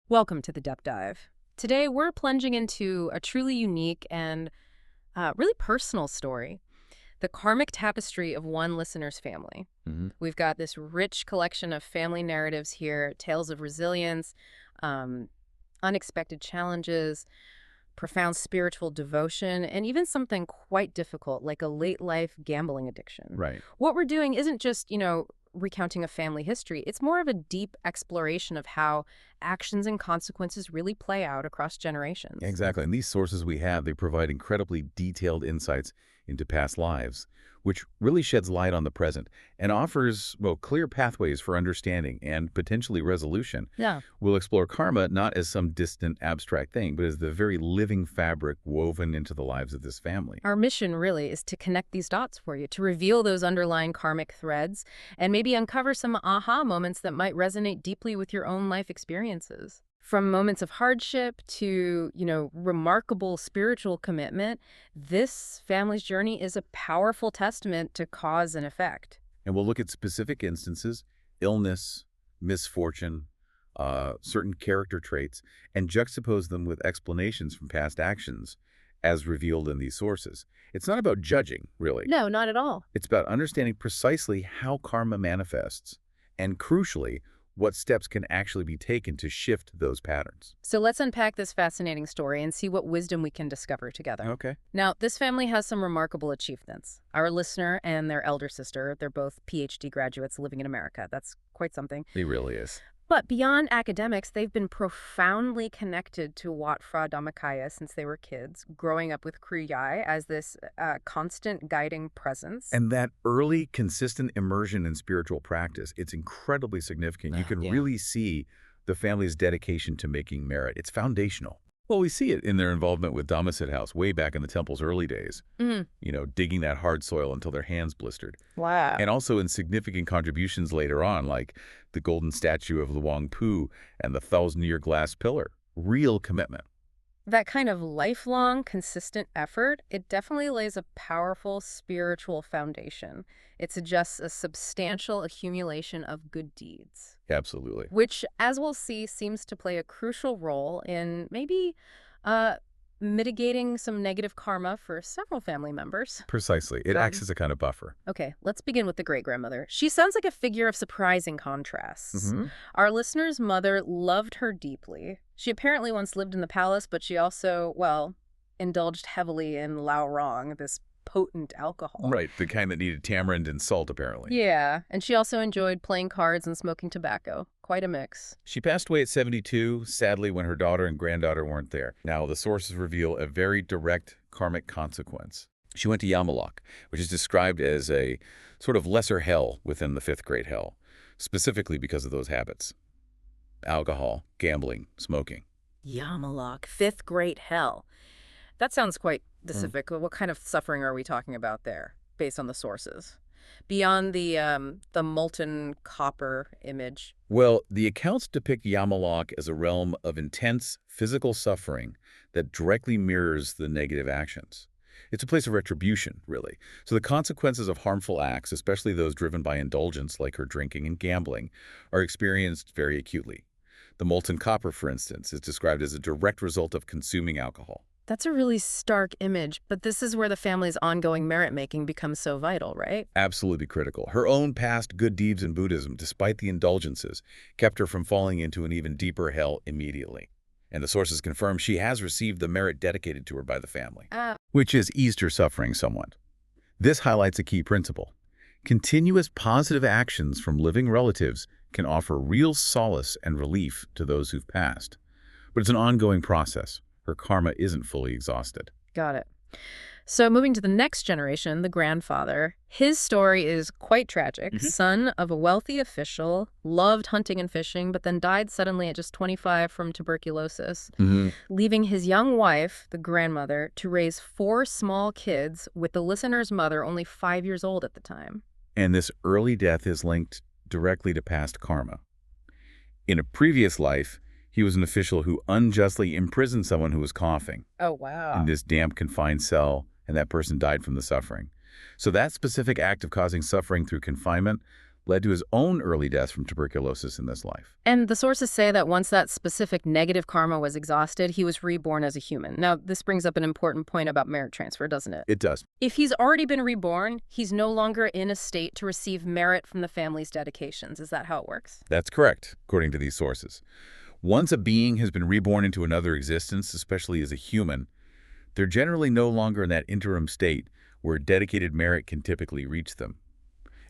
Welcome to the Depth Dive. Today, we're plunging into a truly unique and really personal story, the karmic tapestry of one listener's family. hmm We've got this rich collection of family narratives here, tales of resilience, um, unexpected challenges, profound spiritual devotion, and even something quite difficult like a late life gambling addiction. Right. What we're doing isn't just, recounting a family history. It's more of a deep exploration of how actions and consequences really play out across generations. Exactly. And these sources we have, they provide incredibly detailed insights into past lives, which really sheds light on the present and offers, well, clear pathways for understanding and potentially resolution. Yeah. We'll explore karma not as some distant abstract thing, but as the very living fabric woven into the lives of this family. Our mission really is to connect these dots for you, to reveal those underlying karmic threads, and maybe uncover some aha moments that might resonate deeply with your own life experiences. From moments of hardship to, remarkable spiritual commitment, this family's journey is a powerful testament to cause and effect. And we'll look at specific instances, illness, misfortune, certain character traits, and juxtapose them with explanations from past actions as revealed in these sources. It's not about judging, really. No, not at all. It's about understanding precisely how karma manifests and, crucially, what steps can actually be taken to shift those patterns. So let's unpack this fascinating story and see what wisdom we can discover together. Okay. Now, this family has some remarkable achievements. Our listener and their elder sister, they're both PhD graduates living in America. That's quite something. It really is. But beyond academics, they've been profoundly connected to Wat Phra Dhammakaya since they were kids, growing up with Kru Yai as this constant guiding presence. And that early, consistent immersion in spiritual practice, it's incredibly significant. You can Yeah. really see the family's dedication to making merit. It's foundational. Well, we see it in their involvement with Dhammasit House way back in the temple's early days, Mm. digging that hard soil until their hands blistered. Wow. And also in significant contributions later on, like the golden statue of Luang Pu and the 1,000-year glass pillar. Real commitment. That kind of lifelong, consistent effort, it definitely lays a powerful spiritual foundation. It suggests a substantial accumulation of good deeds, Absolutely. which, as we'll see, seems to play a crucial role in maybe uh, mitigating some negative karma for several family members. Precisely. It Um, acts as a kind of buffer. Okay, let's begin with the great-grandmother. She sounds like a figure of surprising contrasts. hmm Our listener's mother loved her deeply. She apparently once lived in the palace, but she also, well, indulged heavily in lao rong, this potent alcohol. Right. The kind that needed tamarind and salt, apparently. Yeah, and she also enjoyed playing cards and smoking tobacco. Quite a mix. She passed away at 72, sadly, when her daughter and granddaughter weren't there. Now, the sources reveal a very direct karmic consequence. She went to Yamalok, which is described as a sort of lesser hell within the fifth great hell, specifically because of those habits. Alcohol, gambling, smoking. Yamalok, fifth great hell. That sounds quite specific. What kind of suffering are we talking about there, based on the sources? Beyond the molten copper image. Well, the accounts depict Yamalok as a realm of intense physical suffering that directly mirrors the negative actions. It's a place of retribution, really. So the consequences of harmful acts, especially those driven by indulgence like her drinking and gambling, are experienced very acutely. The molten copper, for instance, is described as a direct result of consuming alcohol. That's a really stark image, but this is where the family's ongoing merit-making becomes so vital, right? Absolutely critical. Her own past good deeds in Buddhism, despite the indulgences, kept her from falling into an even deeper hell immediately. And the sources confirm she has received the merit dedicated to her by the family, which has eased her suffering somewhat. This highlights a key principle. Continuous positive actions from living relatives can offer real solace and relief to those who've passed. But it's an ongoing process. Her karma isn't fully exhausted. Got it. So moving to the next generation, the grandfather, his story is quite tragic. Son of a wealthy official, loved hunting and fishing, but then died suddenly at just 25 from tuberculosis, leaving his young wife, the grandmother, to raise 4 small kids with the listener's mother only 5 years old at the time. And this early death is linked directly to past karma. In a previous life, he was an official who unjustly imprisoned someone who was coughing Oh, wow. in this damp, confined cell, and that person died from the suffering. So that specific act of causing suffering through confinement led to his own early death from tuberculosis in this life. And the sources say that once that specific negative karma was exhausted, he was reborn as a human. Now, this brings up an important point about merit transfer, doesn't it? It does. If he's already been reborn, he's no longer in a state to receive merit from the family's dedications. Is that how it works? That's correct, according to these sources. Once a being has been reborn into another existence, especially as a human, they're generally no longer in that interim state where dedicated merit can typically reach them.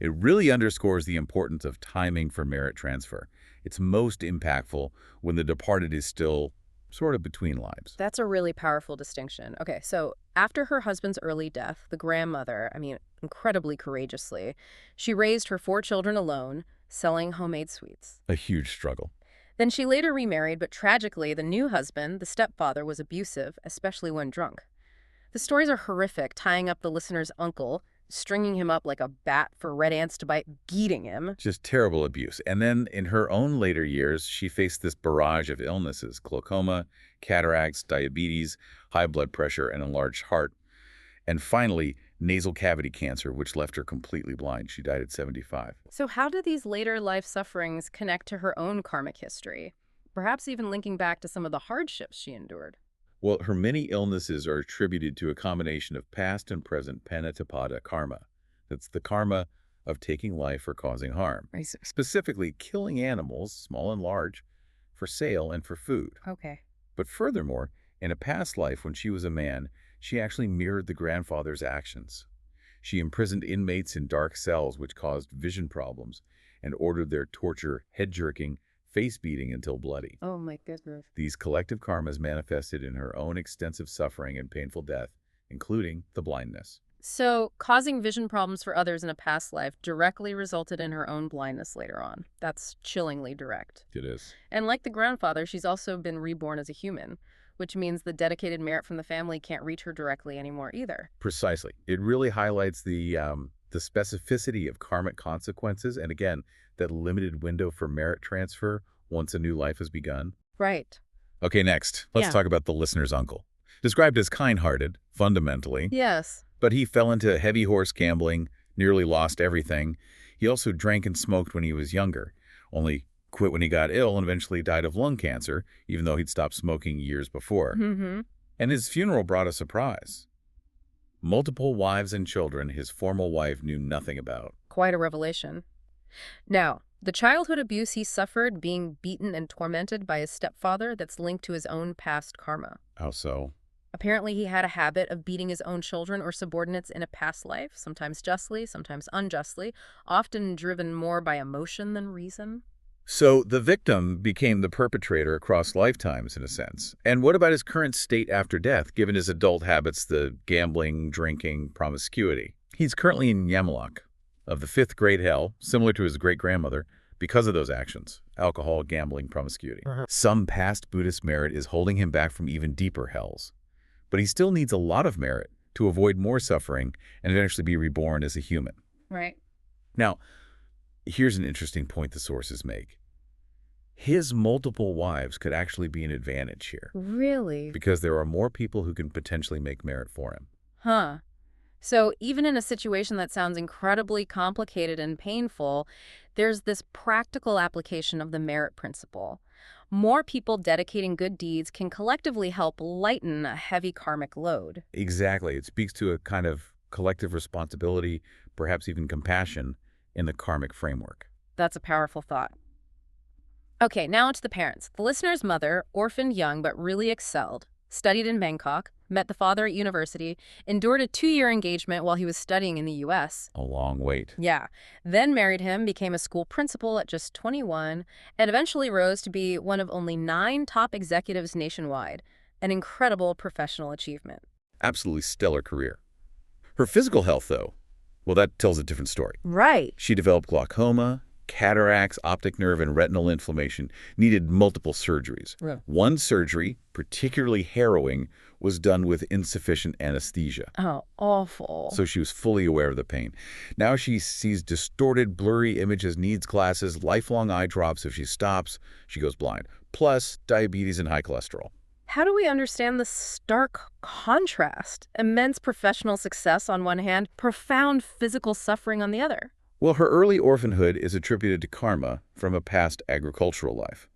It really underscores the importance of timing for merit transfer. It's most impactful when the departed is still sort of between lives. That's a really powerful distinction. Okay, so after her husband's early death, the grandmother, incredibly courageously, she raised her 4 children alone, selling homemade sweets. A huge struggle. Then she later remarried, but tragically, the new husband, the stepfather, was abusive, especially when drunk. The stories are horrific, tying up the listener's uncle, stringing him up like a bat for red ants to bite, beating him. Just terrible abuse. And then in her own later years, she faced this barrage of illnesses: glaucoma, cataracts, diabetes, high blood pressure, and enlarged heart. And finally, nasal cavity cancer, which left her completely blind. She died at 75. So how do these later life sufferings connect to her own karmic history? Perhaps even linking back to some of the hardships she endured. Well, her many illnesses are attributed to a combination of past and present panatapada karma. That's the karma of taking life or causing harm. Specifically, killing animals, small and large, for sale and for food. Okay. But furthermore, in a past life when she was a man, she actually mirrored the grandfather's actions. She imprisoned inmates in dark cells, which caused vision problems, and ordered their torture, head-jerking, face-beating until bloody. Oh my goodness. These collective karmas manifested in her own extensive suffering and painful death, including the blindness. So, causing vision problems for others in a past life directly resulted in her own blindness later on. That's chillingly direct. It is. And like the grandfather, she's also been reborn as a human, which means the dedicated merit from the family can't reach her directly anymore either. Precisely. It really highlights the specificity of karmic consequences, and again, that limited window for merit transfer once a new life has begun. Right. Okay, next, let's talk about the listener's uncle. Described as kind-hearted, fundamentally. Yes. But he fell into heavy horse gambling, nearly lost everything. He also drank and smoked when he was younger, only quit when he got ill and eventually died of lung cancer, even though he'd stopped smoking years before. Mm-hmm. And his funeral brought a surprise. Multiple wives and children his former wife knew nothing about. Quite a revelation. Now, the childhood abuse he suffered, being beaten and tormented by his stepfather, that's linked to his own past karma. How so? Apparently, he had a habit of beating his own children or subordinates in a past life, sometimes justly, sometimes unjustly, often driven more by emotion than reason. So the victim became the perpetrator across lifetimes, in a sense. And what about his current state after death, given his adult habits, the gambling, drinking, promiscuity? He's currently in Yamalak, of the 5th grade hell, similar to his great-grandmother, because of those actions: alcohol, gambling, promiscuity. Some past Buddhist merit is holding him back from even deeper hells. But he still needs a lot of merit to avoid more suffering and eventually be reborn as a human. Right. Now, here's an interesting point the sources make. His multiple wives could actually be an advantage here. Really? Because there are more people who can potentially make merit for him. Huh. So even in a situation that sounds incredibly complicated and painful, there's this practical application of the merit principle. More people dedicating good deeds can collectively help lighten a heavy karmic load. Exactly. It speaks to a kind of collective responsibility, perhaps even compassion, in the karmic framework. That's a powerful thought. Okay, now onto the parents. The listener's mother, orphaned young but really excelled, studied in Bangkok, met the father at university, endured a 2-year engagement while he was studying in the U.S. A long wait. Yeah. Then married him, became a school principal at just 21, and eventually rose to be one of only 9 top executives nationwide. An incredible professional achievement. Absolutely stellar career. Her physical health, though, well, that tells a different story. Right. She developed glaucoma, cataracts, optic nerve, and retinal inflammation, needed multiple surgeries. Yeah. One surgery, particularly harrowing, was done with insufficient anesthesia. Oh, awful. So she was fully aware of the pain. Now she sees distorted, blurry images, needs glasses, lifelong eye drops. If she stops, she goes blind. Plus, diabetes and high cholesterol. How do we understand the stark contrast? Immense professional success on one hand, profound physical suffering on the other. Well, her early orphanhood is attributed to karma from a past agricultural life,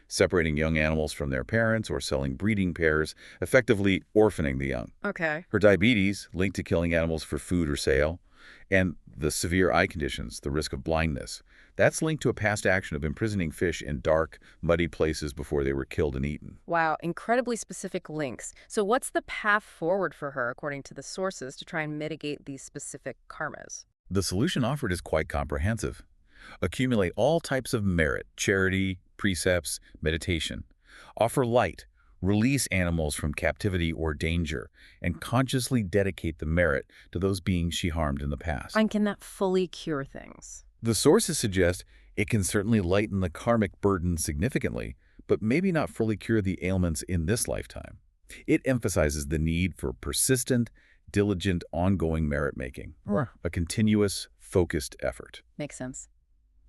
separating young animals from their parents or selling breeding pairs, effectively orphaning the young. Okay. Her diabetes, linked to killing animals for food or sale, and the severe eye conditions, the risk of blindness, that's linked to a past action of imprisoning fish in dark, muddy places before they were killed and eaten. Wow, incredibly specific links. So what's the path forward for her, according to the sources, to try and mitigate these specific karmas? The solution offered is quite comprehensive. Accumulate all types of merit, charity, precepts, meditation. Offer light, release animals from captivity or danger, and consciously dedicate the merit to those beings she harmed in the past. And can that fully cure things? The sources suggest it can certainly lighten the karmic burden significantly, but maybe not fully cure the ailments in this lifetime. It emphasizes the need for persistent, diligent, ongoing merit-making, or a continuous, focused effort. Makes sense.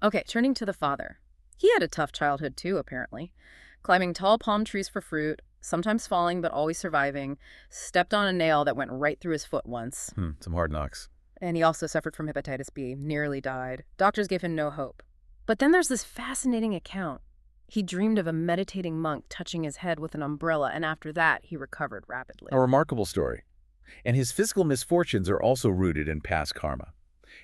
Okay, turning to the father. He had a tough childhood too, apparently. Climbing tall palm trees for fruit, sometimes falling but always surviving, stepped on a nail that went right through his foot once. Some hard knocks. And he also suffered from hepatitis B, nearly died. Doctors gave him no hope. But then there's this fascinating account. He dreamed of a meditating monk touching his head with an umbrella, and after that, he recovered rapidly. A remarkable story. And his physical misfortunes are also rooted in past karma.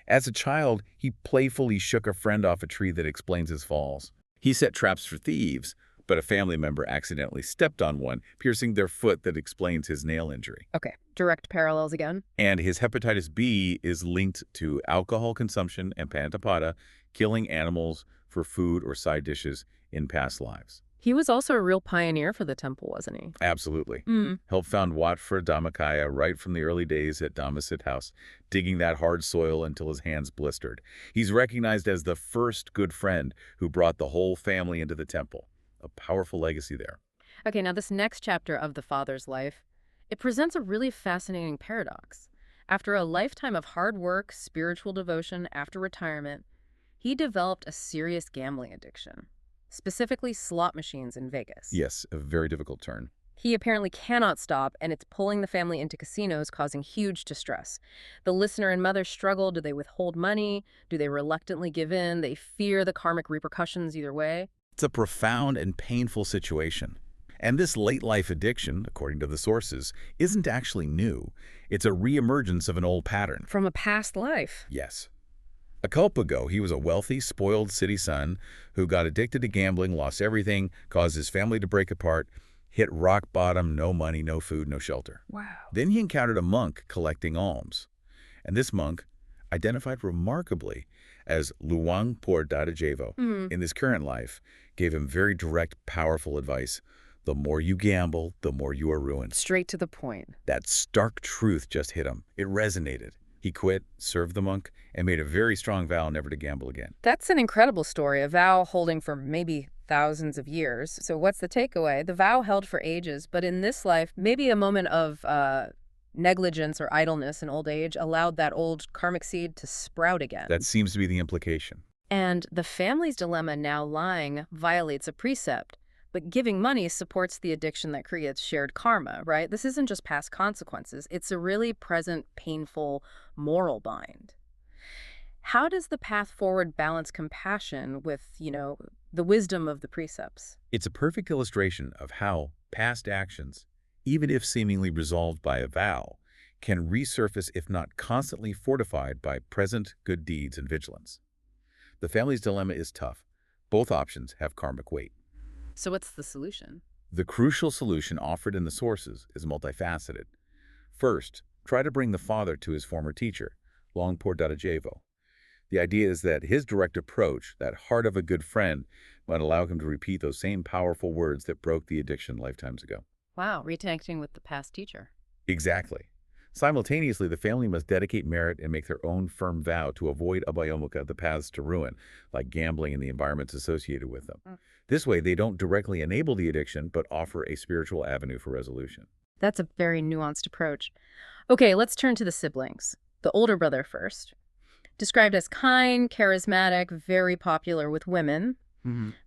As a child, he playfully shook a friend off a tree that explains his falls. He set traps for thieves, but a family member accidentally stepped on one, piercing their foot that explains his nail injury. Okay, direct parallels again. And his hepatitis B is linked to alcohol consumption and panattapada, killing animals for food or side dishes in past lives. He was also a real pioneer for the temple, wasn't he? Absolutely. Helped found Wat for Dhammakaya right from the early days at Dhammasit House, digging that hard soil until his hands blistered. He's recognized as the first good friend who brought the whole family into the temple. A powerful legacy there. Okay, now this next chapter of the father's life, it presents a really fascinating paradox. After a lifetime of hard work, spiritual devotion after retirement, he developed a serious gambling addiction, specifically slot machines in Vegas. Yes, a very difficult turn. He apparently cannot stop, and it's pulling the family into casinos, causing huge distress. The listener and mother struggle. Do they withhold money? Do they reluctantly give in? They fear the karmic repercussions either way. It's a profound and painful situation. And this late-life addiction, according to the sources, isn't actually new. It's a reemergence of an old pattern. From a past life. Yes. A culp ago, he was a wealthy, spoiled city son who got addicted to gambling, lost everything, caused his family to break apart, hit rock bottom, no money, no food, no shelter. Wow. Then he encountered a monk collecting alms. And this monk, identified remarkably as Luang Por Dadajevo in his current life, gave him very direct, powerful advice. The more you gamble, the more you are ruined. Straight to the point. That stark truth just hit him. It resonated. He quit, served the monk, and made a very strong vow never to gamble again. That's an incredible story, a vow holding for maybe thousands of years. So what's the takeaway? The vow held for ages, but in this life, maybe a moment of negligence or idleness in old age allowed that old karmic seed to sprout again. That seems to be the implication. And the family's dilemma, now lying violates a precept, but giving money supports the addiction that creates shared karma, right? This isn't just past consequences. It's a really present, painful, moral bind. How does the path forward balance compassion with, the wisdom of the precepts? It's a perfect illustration of how past actions, even if seemingly resolved by a vow, can resurface if not constantly fortified by present good deeds and vigilance. The family's dilemma is tough. Both options have karmic weight. So what's the solution? The crucial solution offered in the sources is multifaceted. First, try to bring the father to his former teacher, Longpor Dadajevo. The idea is that his direct approach, that heart of a good friend, might allow him to repeat those same powerful words that broke the addiction lifetimes ago. Wow, reconnecting with the past teacher. Exactly. Simultaneously, the family must dedicate merit and make their own firm vow to avoid abhayamuka, the paths to ruin, like gambling and the environments associated with them. This way, they don't directly enable the addiction, but offer a spiritual avenue for resolution. That's a very nuanced approach. Okay, let's turn to the siblings. The older brother first. Described as kind, charismatic, very popular with women,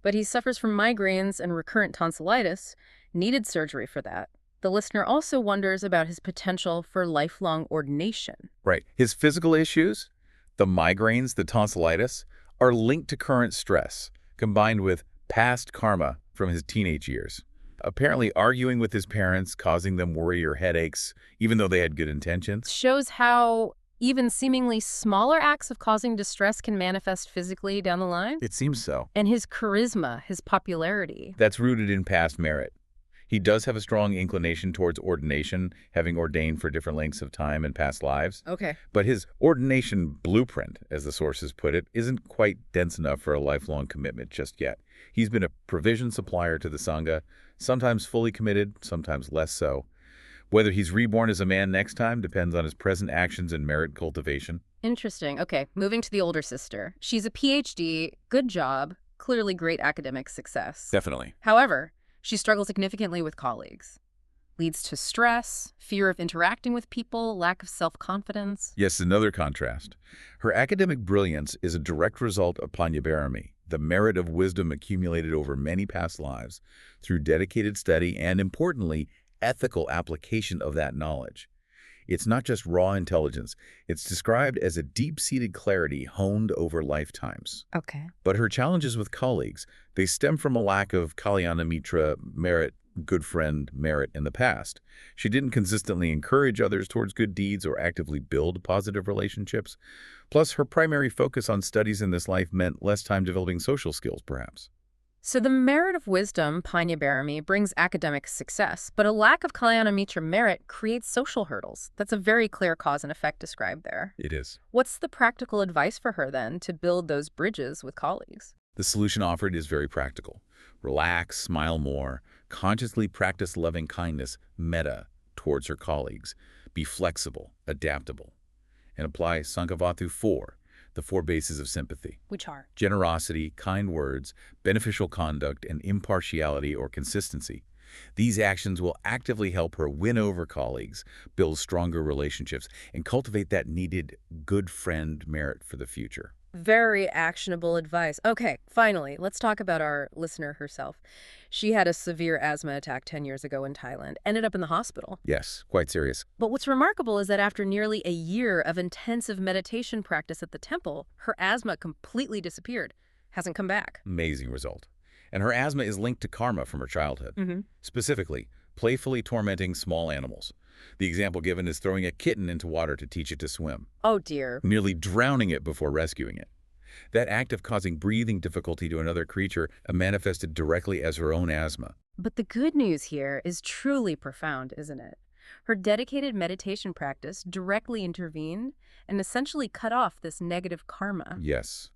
but he suffers from migraines and recurrent tonsillitis, needed surgery for that. The listener also wonders about his potential for lifelong ordination. Right. His physical issues? The migraines, the tonsillitis, are linked to current stress, combined with past karma from his teenage years. Apparently arguing with his parents, causing them worry or headaches, even though they had good intentions. Shows how even seemingly smaller acts of causing distress can manifest physically down the line. It seems so. And his charisma, his popularity. That's rooted in past merit. He does have a strong inclination towards ordination, having ordained for different lengths of time in past lives. Okay. But his ordination blueprint, as the sources put it, isn't quite dense enough for a lifelong commitment just yet. He's been a provision supplier to the Sangha, sometimes fully committed, sometimes less so. Whether he's reborn as a man next time depends on his present actions and merit cultivation. Interesting. Okay, moving to the older sister. She's a PhD, good job, clearly great academic success. Definitely. However, she struggles significantly with colleagues. Leads to stress, fear of interacting with people, lack of self-confidence. Yes, another contrast. Her academic brilliance is a direct result of Panyabarami, the merit of wisdom accumulated over many past lives through dedicated study and, importantly, ethical application of that knowledge. It's not just raw intelligence. It's described as a deep-seated clarity honed over lifetimes. Okay. But her challenges with colleagues, they stem from a lack of Kalyana Mitra merit, good friend merit in the past. She didn't consistently encourage others towards good deeds or actively build positive relationships. Plus, her primary focus on studies in this life meant less time developing social skills, perhaps. So the merit of wisdom, Panyabarami, brings academic success, but a lack of Kalyana Mitra merit creates social hurdles. That's a very clear cause and effect described there. It is. What's the practical advice for her, then, to build those bridges with colleagues? The solution offered is very practical. Relax, smile more, consciously practice loving kindness, metta, towards her colleagues. Be flexible, adaptable, and apply Sankhyavattu 4, the 4 bases of sympathy. Which are? Generosity, kind words, beneficial conduct, and impartiality or consistency. These actions will actively help her win over colleagues, build stronger relationships, and cultivate that needed good friend merit for the future. Very actionable advice. Okay, finally, let's talk about our listener herself. She had a severe asthma attack 10 years ago in Thailand, ended up in the hospital. Yes, quite serious. But what's remarkable is that after nearly a year of intensive meditation practice at the temple, her asthma completely disappeared. Hasn't come back. Amazing result. And her asthma is linked to karma from her childhood. Specifically, playfully tormenting small animals. The example given is throwing a kitten into water to teach it to swim. Oh dear. Nearly drowning it before rescuing it. That act of causing breathing difficulty to another creature manifested directly as her own asthma. But the good news here is truly profound, isn't it? Her dedicated meditation practice directly intervened and essentially cut off this negative karma. Yes.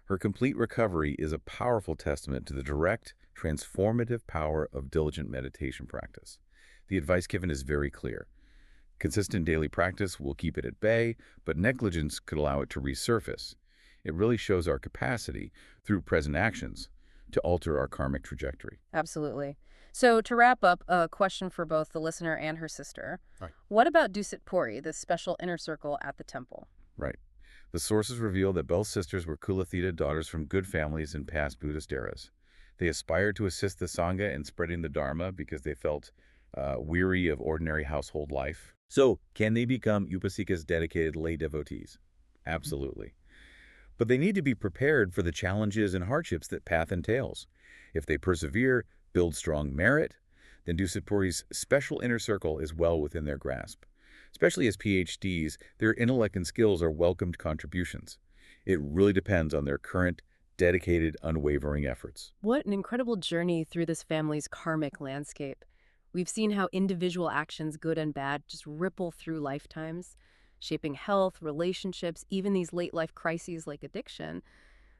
Her complete recovery is a powerful testament to the direct, transformative power of diligent meditation practice. The advice given is very clear. Consistent daily practice will keep it at bay, but negligence could allow it to resurface. It really shows our capacity, through present actions, to alter our karmic trajectory. Absolutely. So to wrap up, a question for both the listener and her sister. Right. What about Dusit Puri, this special inner circle at the temple? Right. The sources reveal that both sisters were Kulathita daughters from good families in past Buddhist eras. They aspired to assist the Sangha in spreading the Dharma because they felt weary of ordinary household life. So, can they become Upasika's dedicated lay devotees? Absolutely. But they need to be prepared for the challenges and hardships that path entails. If they persevere, build strong merit, then Dusit Puri's special inner circle is well within their grasp. Especially as PhDs, their intellect and skills are welcomed contributions. It really depends on their current, dedicated, unwavering efforts. What an incredible journey through this family's karmic landscape. We've seen how individual actions, good and bad, just ripple through lifetimes, shaping health, relationships, even these late-life crises like addiction.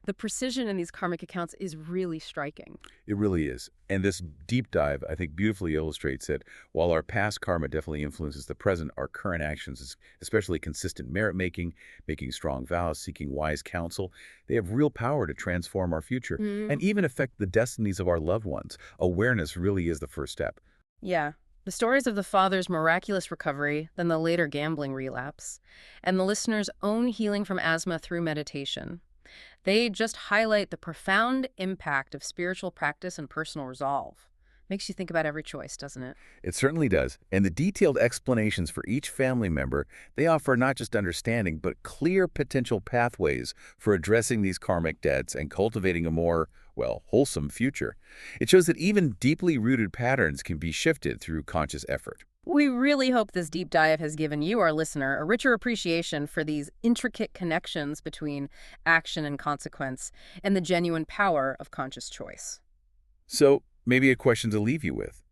The precision in these karmic accounts is really striking. It really is. And this deep dive, I think, beautifully illustrates that while our past karma definitely influences the present, our current actions, especially consistent merit-making, making strong vows, seeking wise counsel, they have real power to transform our future and even affect the destinies of our loved ones. Awareness really is the first step. Yeah. The stories of the father's miraculous recovery, then the later gambling relapse, and the listener's own healing from asthma through meditation. They just highlight the profound impact of spiritual practice and personal resolve. Makes you think about every choice, doesn't it? It certainly does. And the detailed explanations for each family member, they offer not just understanding, but clear potential pathways for addressing these karmic debts and cultivating a more, well, wholesome future. It shows that even deeply rooted patterns can be shifted through conscious effort. We really hope this deep dive has given you, our listener, a richer appreciation for these intricate connections between action and consequence and the genuine power of conscious choice. So, maybe a question to leave you with.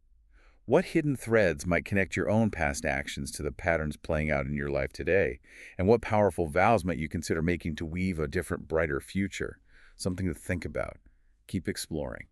What hidden threads might connect your own past actions to the patterns playing out in your life today? And what powerful vows might you consider making to weave a different, brighter future? Something to think about. Keep exploring.